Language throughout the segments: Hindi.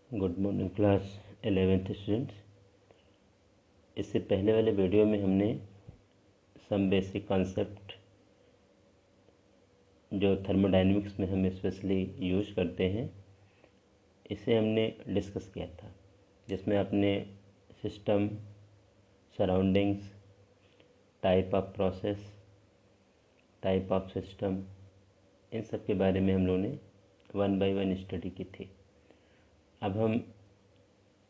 Good morning class 11th students. इससे पहले वाले वीडियो में हमने सम बेसिक कॉन्सेप्ट जो थर्मोडायनेमिक्स में हम स्पेशली यूज करते हैं इसे हमने डिस्कस किया था, जिसमें आपने system, surroundings, type of process, type of system, इन सब के बारे में हम लोगों ने 1 बाय 1 स्टडी की थी। अब हम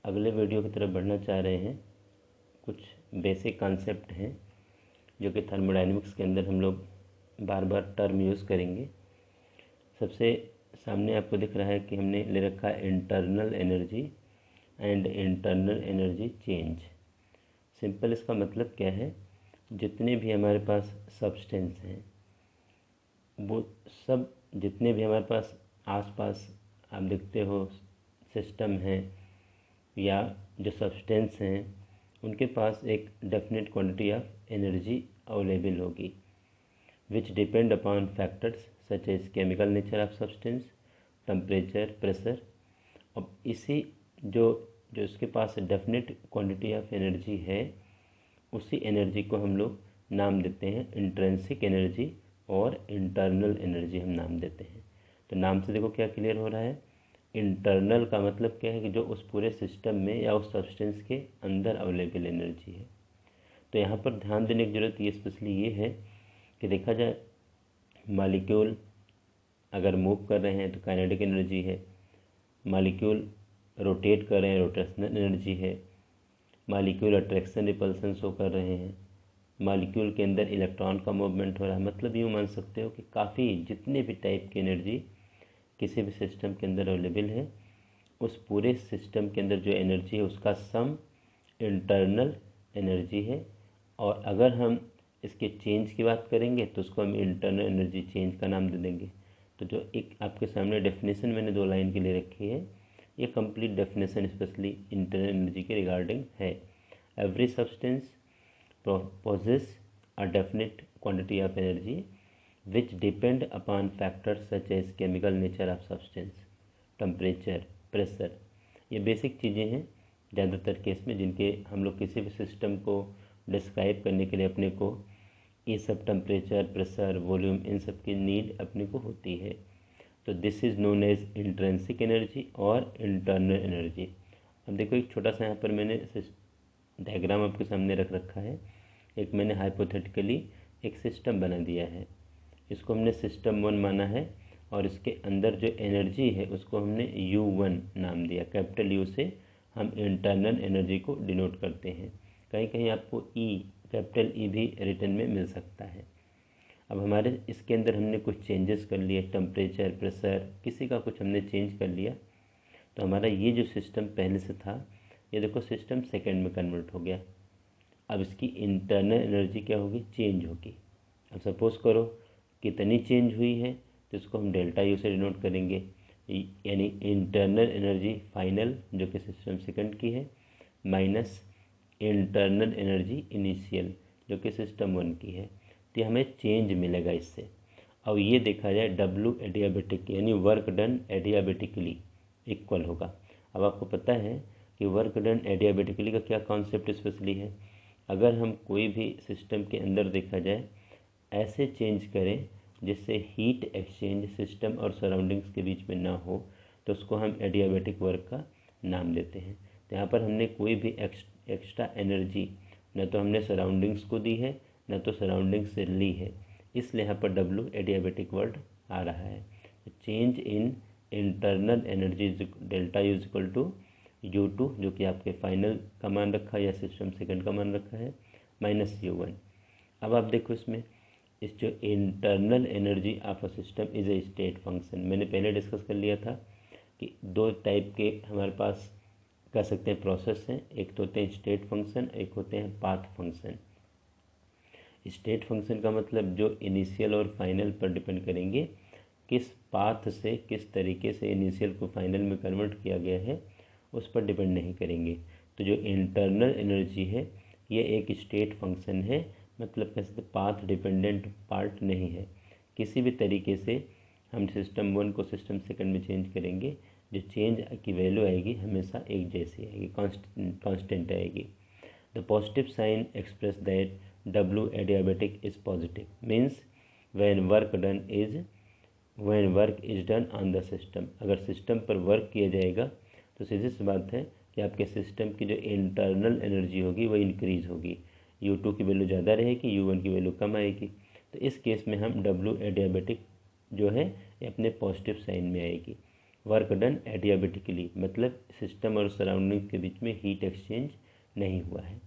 अगले वीडियो की तरफ बढ़ना चाह रहे हैं। कुछ बेसिक कॉन्सेप्ट हैं जो कि थर्मोडायनेमिक्स के अंदर हम लोग बार बार टर्म यूज़ करेंगे। सबसे सामने आपको दिख रहा है कि हमने ले रखा है internal energy and internal energy change. Simple इसका मतलब क्या है, जितने भी हमारे पास सब्सटेंस हैं वो सब, जितने भी हमारे पास आसपास आप देखते हो सिस्टम है या जो सब्सटेंस हैं, उनके पास एक definite quantity of energy available होगी which depend upon factors such as chemical nature of substance, temperature, pressure. अब इसी जो जो इसके पास डेफिनेट क्वांटिटी ऑफ एनर्जी है, उसी एनर्जी को हम लोग नाम देते हैं इंट्रिंसिक एनर्जी और इंटरनल एनर्जी हम नाम देते हैं। तो नाम से देखो क्या क्लियर हो रहा है। इंटरनल का मतलब क्या है कि जो उस पूरे सिस्टम में या उस सब्सटेंस के अंदर अवेलेबल एनर्जी है। तो यहाँ पर ध्यान देने की ज़रूरत ये स्पेशली ये है कि देखा जाए मॉलिक्यूल अगर मूव कर रहे हैं तो काइनेटिक एनर्जी है, मॉलिक्यूल रोटेट कर रहे हैं रोटेशनल एनर्जी है, मॉलिक्यूल अट्रैक्शन रिपल्सन शो कर रहे हैं, मॉलिक्यूल के अंदर इलेक्ट्रॉन का मूवमेंट हो रहा है। मतलब यूँ मान सकते हो कि काफ़ी जितने भी टाइप की एनर्जी किसी भी सिस्टम के अंदर अवेलेबल है, उस पूरे सिस्टम के अंदर जो एनर्जी है उसका सम इंटरनल एनर्जी है। और अगर हम इसके चेंज की बात करेंगे तो उसको हम इंटरनल एनर्जी चेंज का नाम दे देंगे। तो जो एक आपके सामने डेफिनेशन मैंने 2 लाइन की ले रखी है, ये complete definition specially internal energy के रिगार्डिंग है। Every substance possess a definite quantity of energy which depend upon factors such as chemical nature of substance, temperature, pressure। ये बेसिक चीज़ें हैं ज़्यादातर केस में जिनके हम लोग किसी भी सिस्टम को डिस्क्राइब करने के लिए अपने को ये सब टेम्परेचर, प्रेशर, वॉल्यूम, इन सब की नीड अपने को होती है। तो this is known as intrinsic energy और इंटरनल एनर्जी। अब देखो एक छोटा सा यहाँ पर मैंने डायग्राम आपके सामने रख रखा है। एक मैंने हाइपोथेटिकली एक सिस्टम बना दिया है, इसको हमने सिस्टम 1 माना है और इसके अंदर जो एनर्जी है उसको हमने U1 नाम दिया। कैपिटल U से हम इंटरनल एनर्जी को डिनोट करते हैं। कहीं कहीं आपको कैपिटल E भी रिटन में मिल सकता है। अब हमारे इसके अंदर हमने कुछ चेंजेस कर लिए, टेम्परेचर, प्रेशर, किसी का कुछ हमने चेंज कर लिया, तो हमारा ये जो सिस्टम पहले से था, ये देखो सिस्टम सेकेंड में कन्वर्ट हो गया। अब इसकी इंटरनल एनर्जी क्या होगी, चेंज होगी। अब सपोज़ करो कितनी चेंज हुई है तो इसको हम डेल्टा यू से डिनोट करेंगे, यानी इंटरनल एनर्जी फाइनल जो कि सिस्टम सेकंड की है माइनस इंटरनल एनर्जी इनिशियल जो कि सिस्टम 1 की है। तो हमें चेंज मिलेगा इससे। अब ये देखा जाए W एडियाबेटिक यानी वर्क डन एडियाबेटिकली इक्वल होगा। अब आपको पता है कि वर्क डन एडियाबेटिकली का क्या कॉन्सेप्ट स्पेशली है। अगर हम कोई भी सिस्टम के अंदर देखा जाए ऐसे चेंज करें जिससे हीट एक्सचेंज सिस्टम और सराउंडिंग्स के बीच में ना हो, तो उसको हम एडियाबेटिक वर्क का नाम देते हैं। तो यहाँ पर हमने कोई भी एक्स्ट्रा एनर्जी न तो हमने सराउंडिंग्स को दी है न तो सराउंडिंग्स से ली है, इसलिए यहाँ पर W एडियाबेटिक वर्ड आ रहा है। Change in internal energy delta U equal to U2 जो कि आपके फाइनल का मान रखा है या सिस्टम सेकंड का मान रखा है माइनस U1। अब आप देखो इसमें इस जो internal energy of a system is a state function. मैंने पहले डिस्कस कर लिया था कि 2 टाइप के हमारे पास कह सकते हैं प्रोसेस हैं, एक तो होते हैं स्टेट फंक्शन, एक होते हैं पाथ फंक्शन। स्टेट फंक्शन का मतलब जो इनिशियल और फाइनल पर डिपेंड करेंगे, किस पाथ से किस तरीके से इनिशियल को फाइनल में कन्वर्ट किया गया है उस पर डिपेंड नहीं करेंगे। तो जो इंटरनल एनर्जी है ये एक स्टेट फंक्शन है, मतलब कह सकते पाथ डिपेंडेंट पार्ट नहीं है। किसी भी तरीके से हम सिस्टम 1 को सिस्टम सेकंड में चेंज करेंगे जो चेंज की वैल्यू आएगी हमेशा एक जैसी आएगी, कांस्टेंट आएगी। The positive sign express that W adiabatic is positive means when work is done on the system. अगर सिस्टम पर वर्क किया जाएगा तो सीधी सी बात है कि आपके सिस्टम की जो इंटरनल एनर्जी होगी वो इंक्रीज़ होगी, U2 की वैल्यू ज़्यादा रहेगी, U1 की वैल्यू कम आएगी। तो इस केस में हम W एडियाबेटिक जो है ये अपने पॉजिटिव साइन में आएगी। वर्क डन एडियाबेटिकली मतलब सिस्टम और सराउंडिंग के बीच में हीट एक्सचेंज नहीं हुआ है।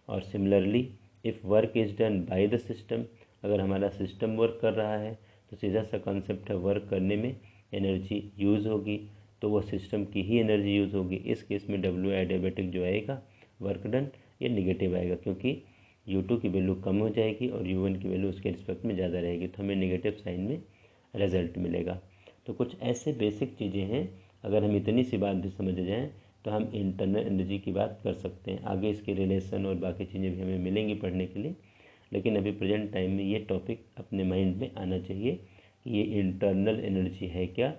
और similarly if work is done by the system, अगर हमारा सिस्टम वर्क कर रहा है तो सीधा सा कॉन्सेप्ट है वर्क करने में एनर्जी यूज़ होगी, तो वो सिस्टम की ही एनर्जी यूज़ होगी। इस केस में W एडियाबेटिक जो आएगा वर्क डन ये निगेटिव आएगा, क्योंकि U2 की वैल्यू कम हो जाएगी और U1 की वैल्यू उसके रिस्पेक्ट में ज़्यादा रहेगी, तो हमें नेगेटिव साइन में रिजल्ट मिलेगा। तो कुछ ऐसे बेसिक चीज़ें हैं, अगर हम इतनी सी बात भी समझ जाएं तो हम इंटरनल एनर्जी की बात कर सकते हैं। आगे इसके रिलेशन और बाकी चीज़ें भी हमें मिलेंगी पढ़ने के लिए, लेकिन अभी प्रेजेंट टाइम में ये टॉपिक अपने माइंड में आना चाहिए कि ये इंटरनल एनर्जी है क्या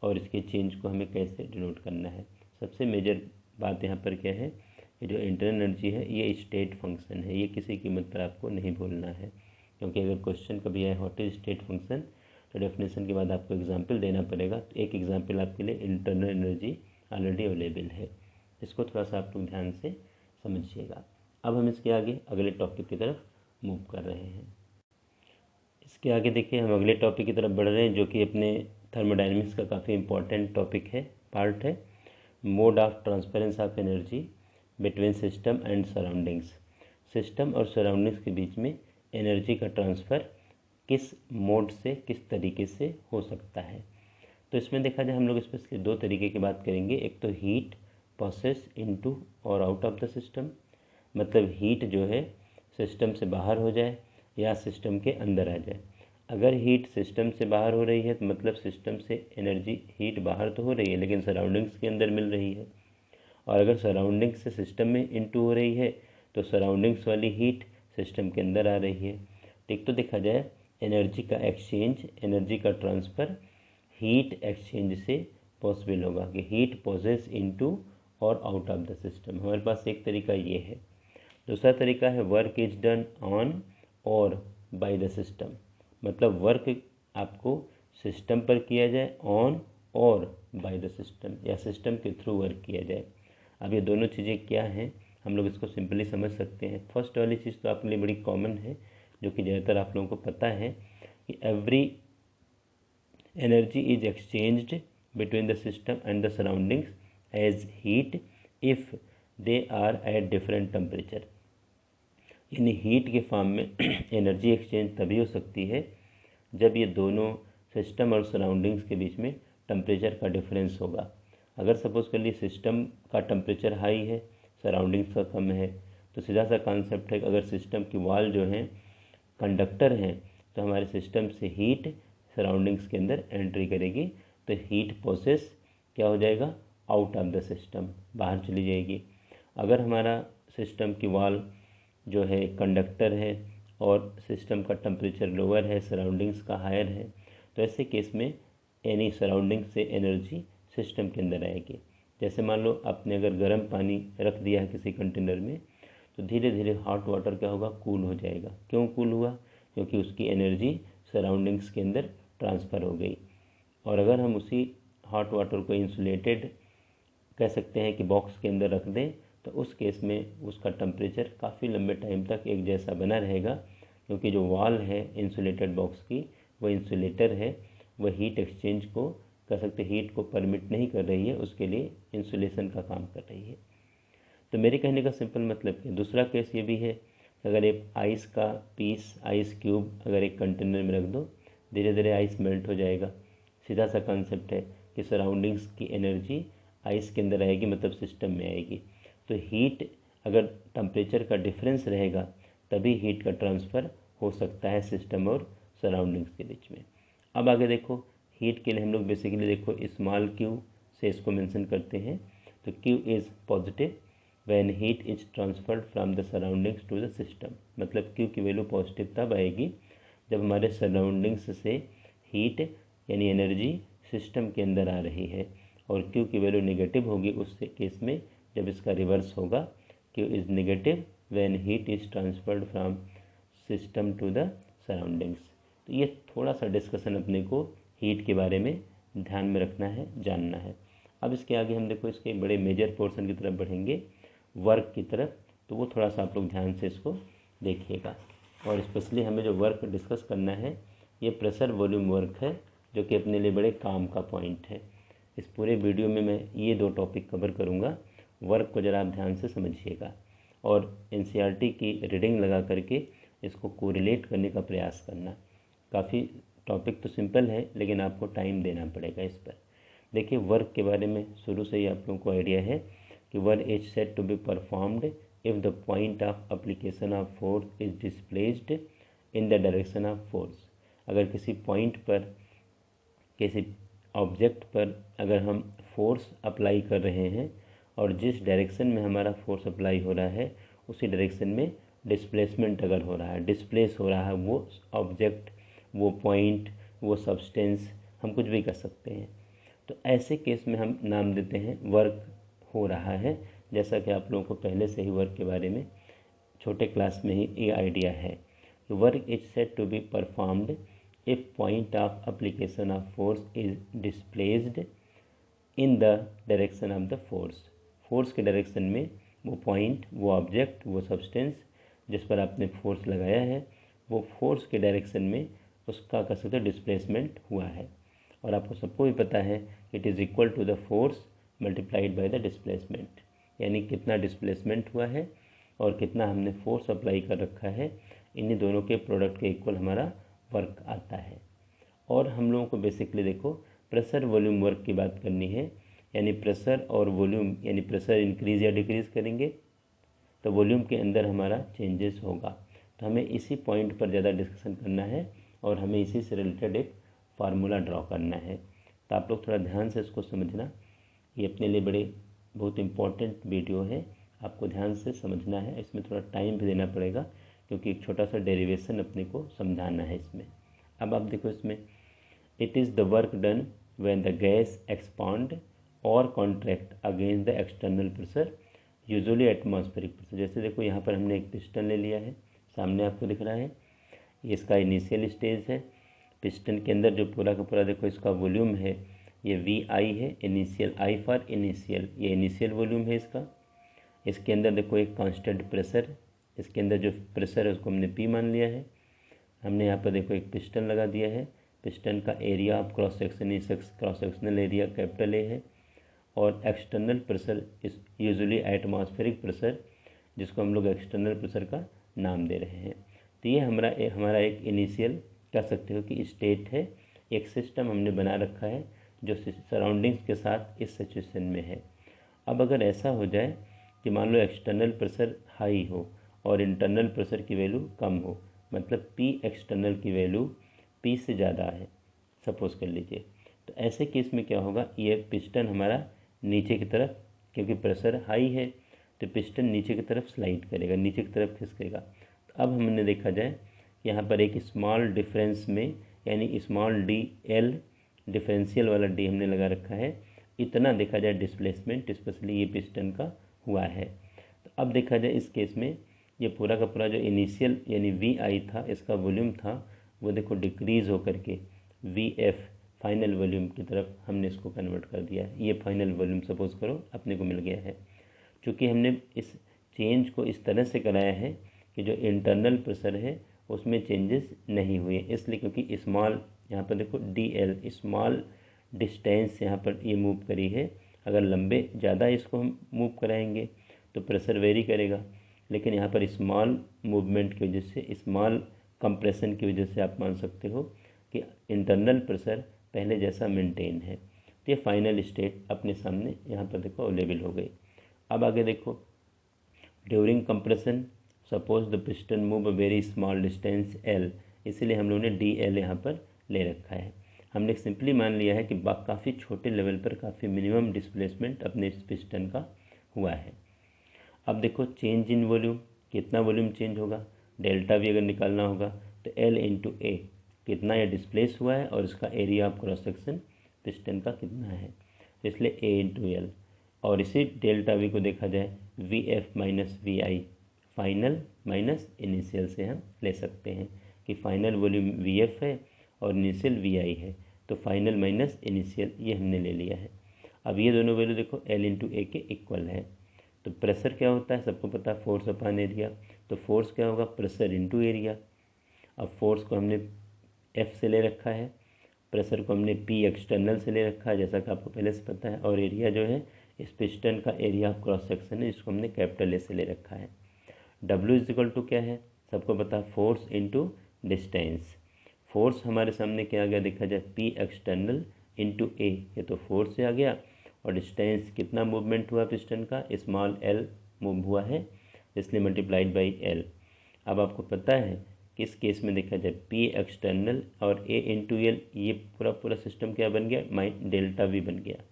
और इसके चेंज को हमें कैसे डिनोट करना है। सबसे मेजर बात यहाँ पर क्या है कि जो इंटरनल एनर्जी है ये स्टेट फंक्शन है, ये किसी कीमत पर आपको नहीं भूलना है, क्योंकि अगर क्वेश्चन कभी आए व्हाट इज स्टेट फंक्शन तो डेफिनेशन के बाद आपको एग्जाम्पल देना पड़ेगा। तो एक एग्जाम्पल आपके लिए इंटरनल एनर्जी ऑलरेडी अवेलेबल है, इसको थोड़ा सा आप लोग ध्यान से समझिएगा। अब हम इसके आगे अगले टॉपिक की तरफ मूव कर रहे हैं। इसके आगे देखिए हम अगले टॉपिक की तरफ बढ़ रहे हैं, जो कि अपने थर्मोडायनेमिक्स का काफ़ी इंपॉर्टेंट टॉपिक है, पार्ट है, mode of transference of energy between system and surroundings. System और सराउंडिंग्स के बीच में एनर्जी का ट्रांसफ़र किस मोड से किस तरीके से हो सकता है। तो इसमें देखा जाए हम लोग इसमें दो तरीके की बात करेंगे। एक तो हीट प्रोसेस इनटू और आउट ऑफ द सिस्टम, मतलब हीट जो है सिस्टम से बाहर हो जाए या सिस्टम के अंदर आ जाए। अगर हीट सिस्टम से बाहर हो रही है तो मतलब सिस्टम से एनर्जी हीट बाहर तो हो रही है लेकिन सराउंडिंग्स के अंदर मिल रही है, और अगर सराउंडिंग्स से सिस्टम में इनटू हो रही है तो सराउंडिंग्स वाली हीट सिस्टम के अंदर आ रही है। ठीक, तो देखा जाए एनर्जी का एक्सचेंज, एनर्जी का ट्रांसफ़र हीट एक्सचेंज से पॉसिबल होगा कि हीट पॉसेस इनटू और आउट ऑफ द सिस्टम। हमारे पास एक तरीका ये है। दूसरा तरीका है वर्क इज डन ऑन और बाय द सिस्टम, मतलब वर्क आपको सिस्टम पर किया जाए ऑन और बाय द सिस्टम, या सिस्टम के थ्रू वर्क किया जाए। अब ये दोनों चीज़ें क्या हैं हम लोग इसको सिंपली समझ सकते हैं। फर्स्ट वाली चीज़ तो आपके लिए बड़ी कॉमन है, जो कि ज़्यादातर आप लोगों को पता है कि every energy is exchanged between the system and the surroundings as heat if they are at different temperature. यानी हीट के फॉर्म में एनर्जी एक्सचेंज तभी हो सकती है जब ये दोनों सिस्टम और सराउंडिंग्स के बीच में टेम्परेचर का डिफरेंस होगा। अगर सपोज़ कर लिए सिस्टम का टेम्परेचर हाई है, सराउंडिंग्स का कम है, तो सीधा सा कॉन्सेप्ट है कि अगर सिस्टम की वॉल जो हैं कंडक्टर हैं तो हमारे सिस्टम से हीट सराउंडिंग्स के अंदर एंट्री करेगी, तो हीट प्रोसेस क्या हो जाएगा, आउट ऑफ द सिस्टम, बाहर चली जाएगी। अगर हमारा सिस्टम की वॉल जो है कंडक्टर है और सिस्टम का टेम्परेचर लोअर है, सराउंडिंग्स का हायर है, तो ऐसे केस में एनी सराउंडिंग से एनर्जी सिस्टम के अंदर आएगी। जैसे मान लो आपने अगर गर्म पानी रख दिया है किसी कंटेनर में, तो धीरे धीरे हॉट वाटर क्या होगा, कूल हो जाएगा। क्यों कूल हुआ, क्योंकि उसकी एनर्जी सराउंडिंग्स के अंदर ट्रांसफ़र हो गई। और अगर हम उसी हॉट वाटर को इंसुलेटेड कह सकते हैं कि बॉक्स के अंदर रख दें, तो उस केस में उसका टेम्परेचर काफ़ी लंबे टाइम तक एक जैसा बना रहेगा, क्योंकि जो वॉल है इंसुलेटेड बॉक्स की वो इंसुलेटर है, वह हीट एक्सचेंज को कह सकते हीट को परमिट नहीं कर रही है, उसके लिए इंसुलेशन का काम कर रही है। तो मेरे कहने का सिंपल मतलब कि दूसरा केस ये भी है, अगर एक आइस का पीस, आइस क्यूब अगर एक कंटेनर में रख दो, धीरे धीरे आइस मेल्ट हो जाएगा। सीधा सा कॉन्सेप्ट है कि सराउंडिंग्स की एनर्जी आइस के अंदर आएगी, मतलब सिस्टम में आएगी। तो हीट अगर टेम्परेचर का डिफरेंस रहेगा तभी हीट का ट्रांसफ़र हो सकता है सिस्टम और सराउंडिंग्स के बीच में। अब आगे देखो, हीट के लिए हम लोग बेसिकली देखो स्मॉल क्यू से इसको मेंशन करते हैं। तो Q is positive when heat is transferred from the surroundings to the system, मतलब क्यू की वैल्यू पॉजिटिव तब आएगी जब हमारे सराउंडिंग्स से हीट यानी एनर्जी सिस्टम के अंदर आ रही है। और Q की वैल्यू नेगेटिव होगी उस केस में जब इसका रिवर्स होगा, Q is negative when heat is transferred from system to the surroundings. तो ये थोड़ा सा डिस्कशन अपने को हीट के बारे में ध्यान में रखना है, जानना है। अब इसके आगे हम देखो इसके बड़े मेजर पोर्शन की तरफ बढ़ेंगे, वर्क की तरफ, तो वो थोड़ा सा आप लोग ध्यान से इसको देखिएगा। और स्पेशली हमें जो वर्क डिस्कस करना है ये प्रेशर वॉल्यूम वर्क है, जो कि अपने लिए बड़े काम का पॉइंट है। इस पूरे वीडियो में मैं ये 2 टॉपिक कवर करूँगा। वर्क को ज़रा आप ध्यान से समझिएगा और एनसीईआरटी की रीडिंग लगा करके इसको कोरिलेट करने का प्रयास करना। काफ़ी टॉपिक तो सिंपल है लेकिन आपको टाइम देना पड़ेगा इस पर। देखिए वर्क के बारे में शुरू से ही आप लोगों को आइडिया है कि work is said to be performed if the point of application of force is displaced in the direction of force. अगर किसी पॉइंट पर, किसी ऑब्जेक्ट पर अगर हम फोर्स अप्लाई कर रहे हैं और जिस डायरेक्शन में हमारा फोर्स अप्लाई हो रहा है उसी डायरेक्शन में डिस्प्लेसमेंट अगर हो रहा है, डिस्प्लेस हो रहा है वो ऑब्जेक्ट, वो पॉइंट, वो सब्सटेंस, हम कुछ भी कर सकते हैं, तो ऐसे केस में हम नाम देते हैं वर्क हो रहा है। जैसा कि आप लोगों को पहले से ही वर्क के बारे में छोटे क्लास में ही ये आइडिया है कि work is said to be performed if point of application of force is displaced in the direction of the force. Force के डायरेक्शन में वो पॉइंट, वो ऑब्जेक्ट, वो सब्सटेंस जिस पर आपने फोर्स लगाया है वो फोर्स के डायरेक्शन में उसका कह सकते डिस्प्लेसमेंट हुआ है। और आपको सबको भी पता है it is equal to the force multiplied by the displacement, यानी कितना डिस्प्लेसमेंट हुआ है और कितना हमने फोर्स अप्लाई कर रखा है, इन्हीं दोनों के प्रोडक्ट के इक्वल हमारा वर्क आता है। और हम लोगों को बेसिकली देखो प्रेशर वॉल्यूम वर्क की बात करनी है, यानी प्रेशर और वॉल्यूम, यानी प्रेशर इंक्रीज या डिक्रीज़ करेंगे तो वॉल्यूम के अंदर हमारा चेंजेस होगा। तो हमें इसी पॉइंट पर ज़्यादा डिस्कशन करना है और हमें इसी से रिलेटेड एक फार्मूला ड्रॉ करना है। तो आप लोग थोड़ा ध्यान से इसको समझना, ये अपने लिए बड़े बहुत इम्पोर्टेंट वीडियो है, आपको ध्यान से समझना है। इसमें थोड़ा टाइम भी देना पड़ेगा क्योंकि एक छोटा सा डेरिवेशन अपने को समझाना है इसमें। अब आप देखो इसमें it is the work done when the gas expand और contract against the external pressure usually atmospheric pressure. जैसे देखो यहाँ पर हमने एक पिस्टन ले लिया है, सामने आपको दिख रहा है, ये इसका इनिशियल स्टेज है। पिस्टन के अंदर जो पूरा का पूरा देखो इसका वॉल्यूम है ये VI है, इनिशियल I फॉर इनिशियल, ये इनिशियल वॉल्यूम है इसका। इसके अंदर देखो एक कांस्टेंट प्रेशर, इसके अंदर जो प्रेशर है उसको हमने P मान लिया है। हमने यहाँ पर देखो एक पिस्टन लगा दिया है, पिस्टन का एरिया ऑफ क्रॉस सेक्शन इस cross sectional area capital A है। और एक्सटर्नल प्रेशर इस यूजुअली एटमॉस्फेरिक प्रेशर, जिसको हम लोग एक्सटर्नल प्रेशर का नाम दे रहे हैं। तो ये हमारा एक इनिशियल कह सकते हो कि स्टेट है, एक सिस्टम हमने बना रखा है जो सराउंडिंग्स के साथ इस सिचुएशन में है। अब अगर ऐसा हो जाए कि मान लो एक्सटर्नल प्रेशर हाई हो और इंटरनल प्रेशर की वैल्यू कम हो, मतलब P एक्सटर्नल की वैल्यू P से ज़्यादा है सपोज़ कर लीजिए, तो ऐसे केस में क्या होगा, ये पिस्टन हमारा नीचे की तरफ, क्योंकि प्रेशर हाई है तो पिस्टन नीचे की तरफ स्लाइड करेगा, नीचे की तरफ खिसकेगा। तो अब हमने देखा जाए यहाँ पर एक स्मॉल डिफरेंस में, यानी स्मॉल DL डिफरेंशियल वाला D हमने लगा रखा है, इतना देखा जाए डिस्प्लेसमेंट स्पेशली ये पिस्टन का हुआ है। तो अब देखा जाए इस केस में ये पूरा का पूरा जो इनिशियल यानी VI था, इसका वॉल्यूम था, वो देखो डिक्रीज़ होकर के VF फाइनल वॉल्यूम की तरफ हमने इसको कन्वर्ट कर दिया है। ये फाइनल वॉल्यूम सपोज़ करो अपने को मिल गया है। क्योंकि हमने इस चेंज को इस तरह से कराया है कि जो इंटरनल प्रेशर है उसमें चेंजेस नहीं हुए, इसलिए क्योंकि स्मॉल यहाँ पर देखो DL स्मॉल डिस्टेंस यहाँ पर ये मूव करी है। अगर लंबे ज़्यादा इसको हम मूव कराएंगे तो प्रेशर वेरी करेगा, लेकिन यहाँ पर स्मॉल मूवमेंट की वजह से, स्मॉल कंप्रेशन की वजह से आप मान सकते हो कि इंटरनल प्रेशर पहले जैसा मेंटेन है। तो ये फाइनल स्टेट अपने सामने यहाँ पर देखो अवेलेबल हो गई। अब आगे देखो during compression suppose the piston move a very small distance L, इसीलिए हम लोगों ने DL यहाँ पर ले रखा है। हमने सिंपली मान लिया है कि काफ़ी छोटे लेवल पर काफ़ी मिनिमम डिस्प्लेसमेंट अपने इस पिस्टन का हुआ है। अब देखो चेंज इन वॉल्यूम, कितना वॉल्यूम चेंज होगा, डेल्टा भी अगर निकालना होगा तो L इंटू A, कितना ये डिस्प्लेस हुआ है और इसका area of cross section piston का कितना है। इसलिए ए इंटू एल। और इसी डेल्टा वी को देखा जाए V F minus V I, final minus initial से हम ले सकते हैं कि फाइनल वॉल्यूम वी एफ है और इनिशियल वी आई है, तो फाइनल माइनस इनिशियल ये हमने ले लिया है। अब ये दोनों वैल्यू देखो एल इंटू ए के इक्वल है। तो प्रेशर क्या होता है सबको पता है, फोर्स अपॉन एरिया। तो फोर्स क्या होगा, प्रेशर इंटू एरिया। अब फोर्स को हमने एफ से ले रखा है, प्रेशर को हमने पी एक्सटर्नल से ले रखा है जैसा कि आपको पहले से पता है, और एरिया जो है इस पिस्टन का एरिया ऑफ क्रॉस सेक्शन है जिसको हमने कैपिटल ए से ले रखा है। डब्ल्यू इज इक्वल टू क्या है सबको पता है, फोर्स इंटू डिस्टेंस। फोर्स हमारे सामने क्या आ गया देखा जाए, पी एक्सटर्नल इंटू ए, ये तो फोर्स से आ गया। और डिस्टेंस कितना मूवमेंट हुआ पिस्टन का, स्मॉल एल मूव हुआ है इसलिए मल्टीप्लाइड बाई एल। अब आपको पता है कि इस केस में देखा जाए पी एक्सटर्नल और ए इंटू एल, ये पूरा सिस्टम क्या बन गया, डेल्टा वी बन गया।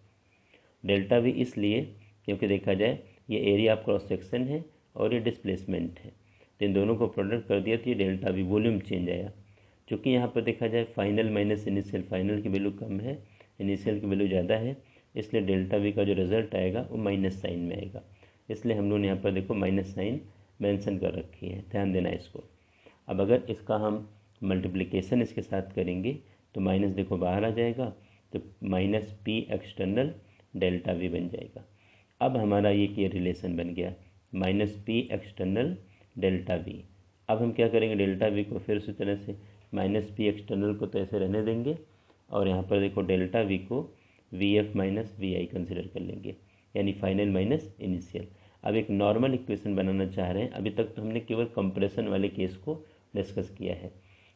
डेल्टा वी इसलिए क्योंकि देखा जाए ये एरिया ऑफ क्रॉस सेक्शन है और ये डिस्प्लेसमेंट है, तो इन दोनों को प्रोडक्ट कर दिया तो ये डेल्टा वी वॉल्यूम चेंज आया। चूँकि यहाँ पर देखा जाए फाइनल माइनस इनिशियल, फाइनल की वैल्यू कम है, इनिशियल की वैल्यू ज़्यादा है, इसलिए डेल्टा वी का जो रिजल्ट आएगा वो माइनस साइन में आएगा। इसलिए हम लोगों ने यहाँ पर देखो माइनस साइन मेंशन कर रखी है, ध्यान देना इसको। अब अगर इसका हम मल्टीप्लिकेशन इसके साथ करेंगे तो माइनस देखो बाहर आ जाएगा, तो minus P external delta we बन जाएगा। अब हमारा ये रिलेशन बन गया minus P external delta we. अब हम क्या करेंगे, डेल्टा वी को फिर उसी तरह से माइनस पी एक्सटर्नल को तो ऐसे रहने देंगे, और यहाँ पर देखो डेल्टा वी को V F minus V I consider कर लेंगे, यानी फाइनल माइनस इनिशियल। अब एक नॉर्मल इक्वेशन बनाना चाह रहे हैं। अभी तक हमने केवल कंप्रेशन वाले केस को डिस्कस किया है,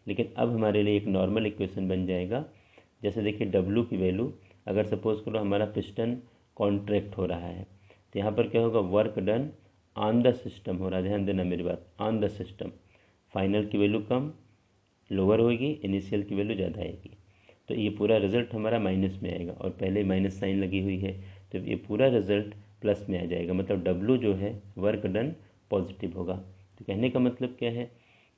लेकिन अब हमारे लिए एक नॉर्मल इक्वेशन बन जाएगा। जैसे देखिए डब्ल्यू की वैल्यू, अगर सपोज करो हमारा पिस्टन कॉन्ट्रैक्ट हो रहा है तो यहाँ पर क्या होगा, work done on the system हो रहा है, ध्यान देना मेरी बात, ऑन द सिस्टम। फाइनल की वैल्यू कम लोअर होगी, इनिशियल की वैल्यू ज़्यादा आएगी, तो ये पूरा रिजल्ट हमारा माइनस में आएगा, और पहले माइनस साइन लगी हुई है तो ये पूरा रिजल्ट प्लस में आ जाएगा। मतलब डब्ल्यू जो है वर्क डन पॉजिटिव होगा। तो कहने का मतलब क्या है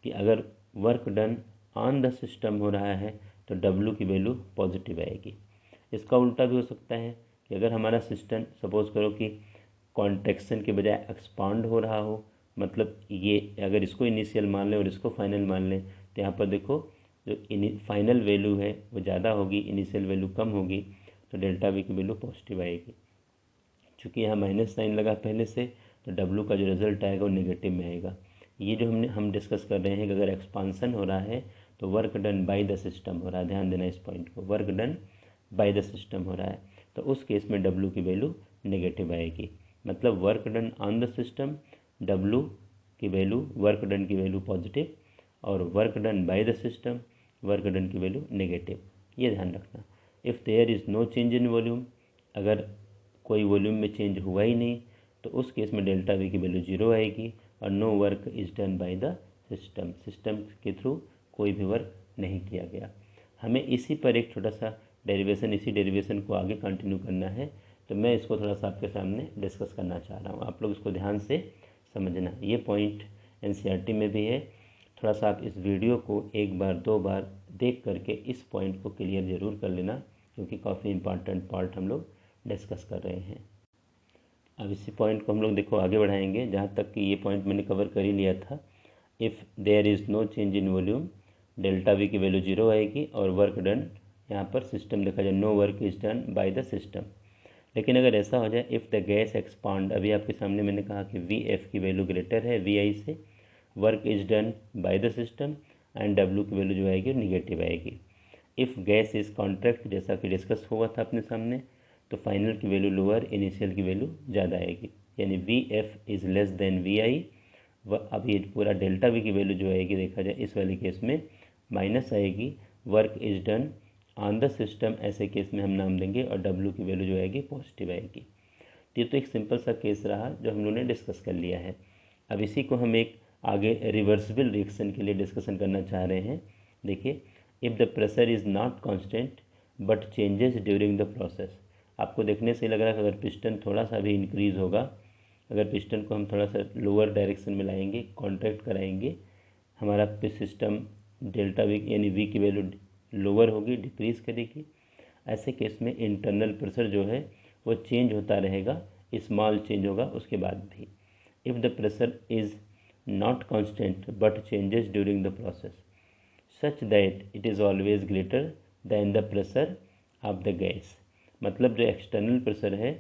कि अगर work done on the system हो रहा है तो डब्ल्यू की वैल्यू पॉजिटिव आएगी। इसका उल्टा भी हो सकता है कि अगर हमारा सिस्टम सपोज करो कि कॉन्ट्रैक्शन के बजाय एक्सपांड हो रहा हो, मतलब ये अगर इसको इनिशियल मान लें और इसको फाइनल मान लें, तो यहाँ पर देखो जो फाइनल वैल्यू है वो ज़्यादा होगी, इनिशियल वैल्यू कम होगी, तो डेल्टा वी की वैल्यू पॉजिटिव आएगी। चूँकि यहाँ माइनस साइन लगा पहले से, तो डब्ल्यू का जो रिजल्ट आएगा वो नेगेटिव में आएगा। ये जो हम डिस्कस कर रहे हैं कि अगर एक्सपांसन हो रहा है तो work done by the system हो रहा है, ध्यान देना इस पॉइंट को, work done by the system हो रहा है, तो उस केस में डब्ल्यू की वैल्यू नेगेटिव आएगी। मतलब work done on the system, W की वैल्यू, वर्क डन की वैल्यू पॉजिटिव, और work done by the system, work done की वैल्यू नेगेटिव। ये ध्यान रखना। If there is no change in volume, अगर कोई वॉल्यूम में चेंज हुआ ही नहीं तो उस केस में डेल्टा वी की वैल्यू जीरो आएगी, और no work is done by the system, system के थ्रू कोई भी वर्क नहीं किया गया। हमें इसी पर एक छोटा सा डेरिवेशन, इसी डेरिवेशन को आगे कंटिन्यू करना है, तो मैं इसको थोड़ा सा आपके सामने डिस्कस करना चाह रहा हूँ। आप लोग इसको ध्यान से समझना। ये पॉइंट एनसीईआरटी में भी है, थोड़ा सा आप इस वीडियो को एक बार दो बार देख करके इस पॉइंट को क्लियर ज़रूर कर लेना, क्योंकि काफ़ी इंपॉर्टेंट पार्ट हम लोग डिस्कस कर रहे हैं। अब इसी पॉइंट को हम लोग देखो आगे बढ़ाएंगे, जहाँ तक कि ये पॉइंट मैंने कवर कर ही लिया था। If there is no change in volume, delta V की वैल्यू जीरो आएगी, और वर्क डन, यहाँ पर सिस्टम देखा जाए no work is done by the system. लेकिन अगर ऐसा हो जाए इफ़ द गैस एक्सपांड, अभी आपके सामने मैंने कहा कि वी एफ की वैल्यू ग्रेटर है वी आई से, work is done by the system, and W की वैल्यू जो आएगी निगेटिव आएगी। इफ़ गैस इज़ कॉन्ट्रैक्ट, जैसा कि डिस्कस हुआ था अपने सामने, तो फाइनल की वैल्यू लोअर, इनिशियल की वैल्यू ज़्यादा आएगी, यानी V F is less than V I. अब ये पूरा डेल्टा वी की वैल्यू जो आएगी देखा जाए इस वाले केस में माइनस आएगी, work is done on the system ऐसे केस में हम नाम देंगे, और डब्ल्यू की वैल्यू जो आएगी पॉजिटिव आएगी। ये तो एक सिंपल सा केस रहा जो हम लोगों ने डिस्कस कर लिया है। अब इसी को हम एक आगे रिवर्सिबल रिएक्शन के लिए डिस्कशन करना चाह रहे हैं। देखिए, if the pressure is not constant but changes during the process, आपको देखने से लग रहा है कि अगर पिस्टन थोड़ा सा भी इंक्रीज़ होगा, अगर पिस्टन को हम थोड़ा सा लोअर डायरेक्शन में लाएंगे, कॉन्ट्रैक्ट कराएंगे, हमारा सिस्टम डेल्टा वी यानी वी की वैल्यू लोअर होगी, डिक्रीज़ करेगी। ऐसे केस में इंटरनल प्रेशर जो है वो चेंज होता रहेगा, स्मॉल चेंज होगा उसके बाद भी। If the pressure is not constant but changes during the process such that it is always greater than the pressure of the gas. मतलब जो एक्सटर्नल प्रेशर है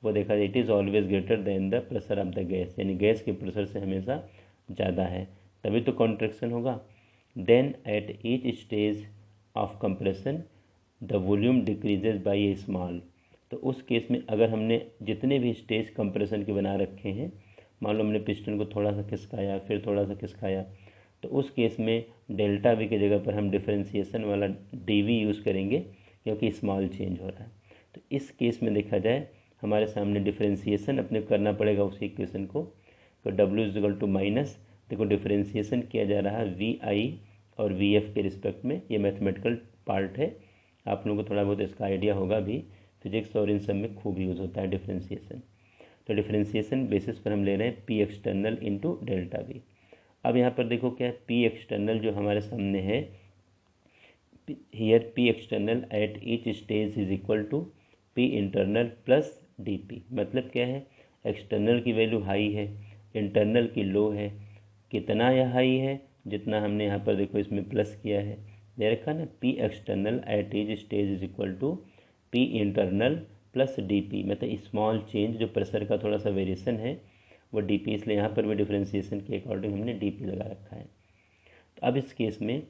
वो देखा जाए it is always greater than the pressure of the gas, यानी गैस के प्रेशर से हमेशा ज़्यादा है, तभी तो कॉन्ट्रैक्शन होगा। Then at each stage of compression the volume decreases by a small. तो उस केस में अगर हमने जितने भी स्टेज कंप्रेशन के बना रखे हैं, मान लो हमने पिस्टन को थोड़ा सा खिसकाया फिर थोड़ा सा खिसकाया, तो उस केस में डेल्टा वी की जगह पर हम डिफरेंशिएशन वाला डी वी यूज़ करेंगे क्योंकि स्मॉल चेंज हो रहा है। तो इस केस में देखा जाए हमारे सामने डिफरेंशिएशन अपने करना पड़ेगा उस इक्वेशन को। तो W is equal to minus, देखो डिफरेंशिएशन किया जा रहा है VI और VF के रिस्पेक्ट में, ये मैथमेटिकल पार्ट है, आप लोगों को थोड़ा बहुत इसका आइडिया होगा भी, फिजिक्स और इन सब में खूब यूज़ होता है डिफरेंशिएशन। तो डिफरेंशिएशन बेसिस पर हम ले रहे हैं P external into delta we. अब यहाँ पर देखो क्या है, P एक्सटर्नल जो हमारे सामने है, here P external at each stage is equal to P internal plus DP। मतलब क्या है, एक्सटर्नल की वैल्यू हाई है, इंटरनल की लो है। कितना यह हाई है, जितना हमने यहाँ पर देखो इसमें प्लस किया है, दे रखा ना, P external at each stage is equal to P internal plus DP। मतलब स्मॉल चेंज, जो प्रेशर का थोड़ा सा वेरिएशन है वो DP, इसलिए यहाँ पर भी डिफरेंशिएशन के अकॉर्डिंग हमने DP लगा रखा है। तो अब इस केस में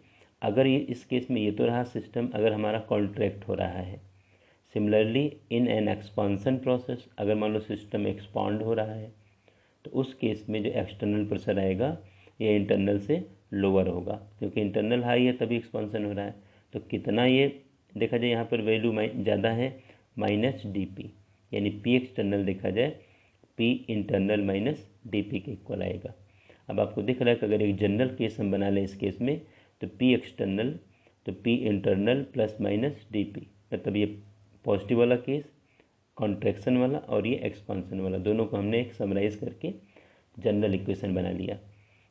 अगर ये, इस केस में ये तो रहा सिस्टम अगर हमारा कॉन्ट्रैक्ट हो रहा है। Similarly in an expansion process, अगर मान लो सिस्टम एक्सपांड हो रहा है तो उस केस में जो एक्सटर्नल प्रेशर आएगा ये इंटरनल से लोअर होगा, क्योंकि इंटरनल हाई है तभी एक्सपांसन हो रहा है। तो कितना ये देखा जाए यहाँ पर वैल्यू ज़्यादा है, माइनस DP, यानी P एक्सटर्नल देखा जाए P इंटरनल माइनस DP के इक्वल आएगा। अब आपको दिख रहा है कि अगर एक जनरल केस हम बना लें इस केस में, तो P एक्सटर्नल तो P internal plus minus DP, मतलब ये पॉजिटिव वाला केस, कॉन्ट्रैक्शन वाला और ये एक्सपांसन वाला, दोनों को हमने एक समराइज करके जनरल इक्वेशन बना लिया।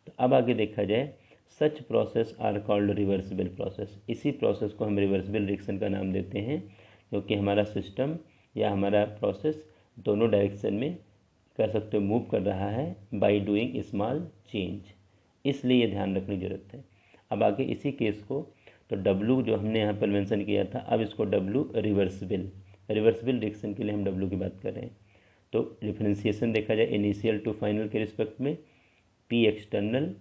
तो अब आगे देखा जाए, such process are called reversible process. इसी प्रोसेस को हम रिवर्सिबल रिएक्शन का नाम देते हैं, क्योंकि हमारा सिस्टम या हमारा प्रोसेस दोनों डायरेक्शन में कर सकते हो, मूव कर रहा है बाय डूइंग स्मॉल चेंज, इसलिए ये ध्यान रखने की जरूरत है। अब आगे इसी केस को, तो W जो हमने यहाँ पर मेंशन किया था, अब इसको W रिवर्सिबल रिएक्शन के लिए हम W की बात कर रहे हैं। तो डिफरेंशिएशन देखा जाए इनिशियल टू फाइनल के रिस्पेक्ट में P एक्सटर्नल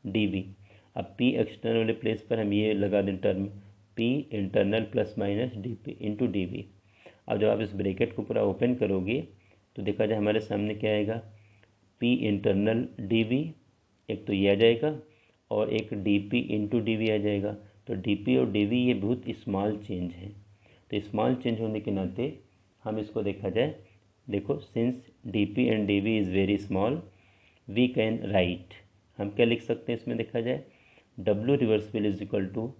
DV। अब P एक्सटर्नल वाले प्लेस पर हम ये लगा दें term P internal plus minus DP into DV। अब जब आप इस ब्रैकेट को पूरा ओपन करोगे तो देखा जाए हमारे सामने क्या आएगा, P इंटरनल DV, एक तो ये आ जाएगा और एक DP इंटू DV आ जाएगा। तो DP और DV ये बहुत स्मॉल चेंज है, तो स्मॉल चेंज होने के नाते हम इसको देखा जाए, देखो since DP and DV is very small we can write, हम क्या लिख सकते हैं इसमें देखा जाए, W reversible is equal to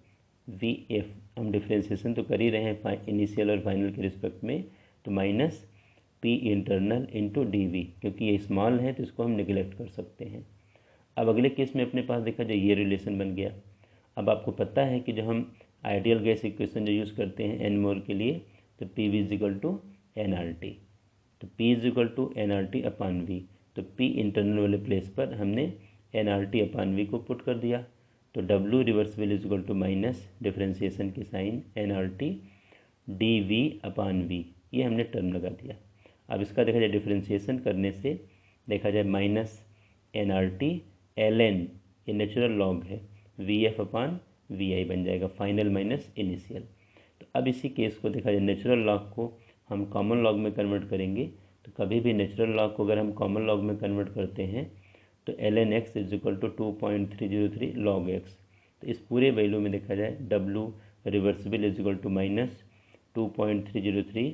VF। हम डिफ्रेंशिएशन तो कर ही रहे हैं इनिशियल और फाइनल के रिस्पेक्ट में, तो minus P internal into DV, क्योंकि ये स्मॉल है तो इसको हम निगलेक्ट कर सकते हैं। अब अगले केस में अपने पास देखा जाए ये रिलेशन बन गया। अब आपको पता है कि जो हम आइडियल गैस इक्वेशन जो यूज़ करते हैं एन मोल के लिए, तो PV is equal to NRT, तो P is equal to NRT upon V। तो P इंटरनल वाले प्लेस पर हमने NRT अपान V को पुट कर दिया, तो W reversible is equal to minus differentiation की sign NRT DV upon V, ये हमने टर्म लगा दिया। अब इसका देखा जाए डिफरेंशिएशन करने से देखा जाए माइनस NRT ln, ये नेचुरल लॉग है, VF अपान VI बन जाएगा, फाइनल माइनस इनिशियल। तो अब इसी केस को देखा जाए नेचुरल लॉग को हम कॉमन लॉग में कन्वर्ट करेंगे, तो कभी भी नेचुरल लॉग को अगर हम कॉमन लॉग में कन्वर्ट करते हैं तो ln x is equal to 2.303 log x। तो इस पूरे वैल्यू में देखा जाए W reversible is equal to minus 2.303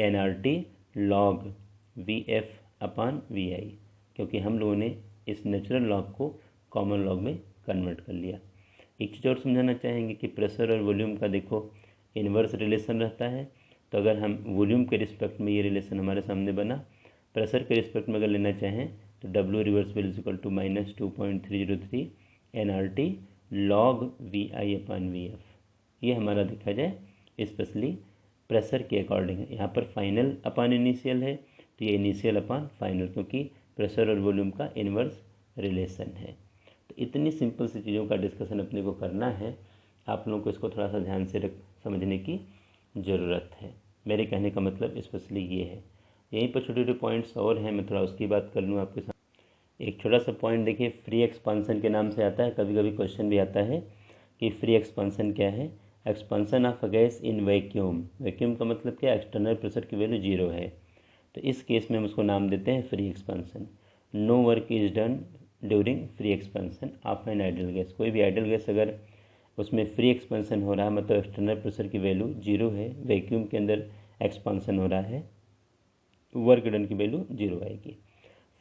NRT log VF upon VI, क्योंकि हम लोगों ने इस नेचुरल लॉग को कॉमन लॉग में कन्वर्ट कर लिया। एक चीज़ और समझाना चाहेंगे कि प्रेशर और वॉल्यूम का देखो इन्वर्स रिलेशन रहता है, तो अगर हम वॉल्यूम के रिस्पेक्ट में ये रिलेशन हमारे सामने बना, प्रेशर के रिस्पेक्ट में अगर लेना चाहें तो W reversible is equal to minus 2.303 NRT log VI upon VF। ये हमारा देखा जाए स्पेशली प्रेशर के अकॉर्डिंग है। यहाँ पर फाइनल अपान इनिशियल है, तो ये इनिशियल अपान फाइनल, क्योंकि प्रेशर और वॉल्यूम का इन्वर्स रिलेशन है। तो इतनी सिंपल सी चीज़ों का डिस्कशन अपने को करना है। आप लोगों को इसको थोड़ा सा ध्यान से समझने की ज़रूरत है। मेरे कहने का मतलब स्पेशली ये है। यहीं पर छोटे छोटे पॉइंट्स और हैं, मैं थोड़ा उसकी बात कर लूँ आपके साथ। एक छोटा सा पॉइंट देखिए, फ्री एक्सपांसन के नाम से आता है, कभी कभी क्वेश्चन भी आता है कि फ्री एक्सपांसन क्या है। Expansion of gas in vacuum, vacuum का मतलब क्या है, एक्सटर्नल प्रेशर की वैल्यू 0 है, तो इस केस में हम उसको नाम देते हैं free expansion. No work is done during free expansion of an ideal gas, कोई भी आइडियल गैस अगर उसमें फ्री एक्सपांसन हो रहा है, मतलब एक्सटर्नल प्रेशर की वैल्यू 0 है, वैक्यूम के अंदर एक्सपांसन हो रहा है, वर्क डन की वैल्यू 0 आएगी।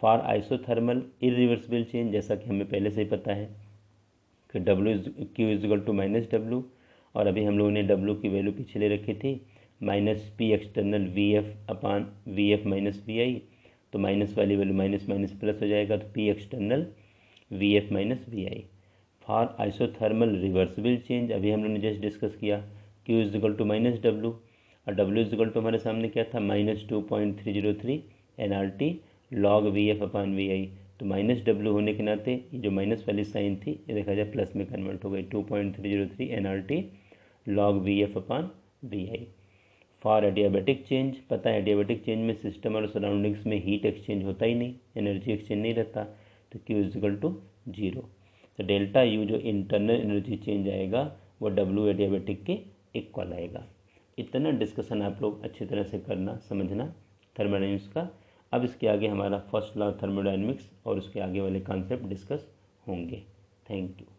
फॉर आइसोथर्मल इरिवर्सिबल चेंज, जैसा कि हमें पहले से ही पता है कि Q is equal to minus W, और अभी हम लोगों ने W की वैल्यू पीछे ले रखी थी minus P external VF upon VF minus VI, तो माइनस वाली वैल्यू माइनस माइनस प्लस हो जाएगा, तो P external VF minus VI। For isothermal reversible change, अभी हम लोगों ने जस्ट डिस्कस किया Q is equal to minus W, और W इजिकल टू हमारे सामने क्या था, minus 2.303 NRT log VF upon VI, तो माइनस डब्ल्यू होने के नाते ये जो माइनस वाली साइन थी ये देखा जाए प्लस में कन्वर्ट हो गई, 2.303 NRT log VF upon VI। For adiabatic change, पता है एडियाबेटिक चेंज में सिस्टम और सराउंडिंग्स में हीट एक्सचेंज होता ही नहीं, एनर्जी एक्सचेंज नहीं रहता, तो Q इजिकल टू 0। तो डेल्टा U जो इंटरनल एनर्जी चेंज आएगा वो W एडियाबेटिक के इक्वल आएगा। इतना डिस्कशन आप लोग अच्छी तरह से करना, समझना थर्मोडायनेमिक्स का। अब इसके आगे हमारा फर्स्ट लॉ थर्मोडायनेमिक्स और उसके आगे वाले कॉन्सेप्ट डिस्कस होंगे। Thank you.